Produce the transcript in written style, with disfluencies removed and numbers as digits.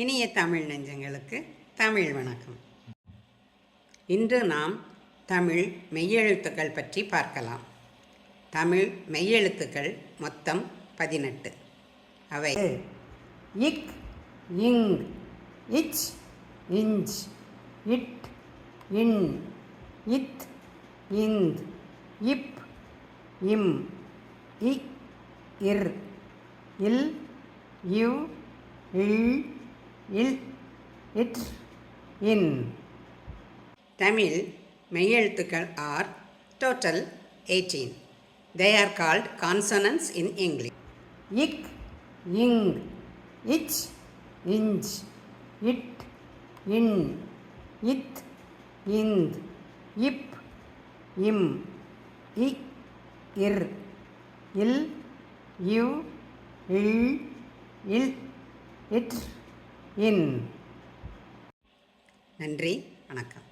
இனிய தமிழ் நெஞ்சங்களுக்கு தமிழ் வணக்கம். இன்று நாம் தமிழ் மெய்யெழுத்துக்கள் பற்றி பார்க்கலாம். தமிழ் மெய்யெழுத்துக்கள் மொத்தம் 18. அவை இக், இங், இச், இஞ்ச், இட், இன், இத், இந்த், இப், இம், இக், இர், இல், இவ், இல், இல், இட், இன். தமிழ் மெய்யெழுத்துக்கள் are total 18. They are called consonants in English. Ik, ing, ich, inch, it, in, it, ind, ip, im, ik, ir, il, iv, il, il, it, in. நன்றி, வணக்கம்.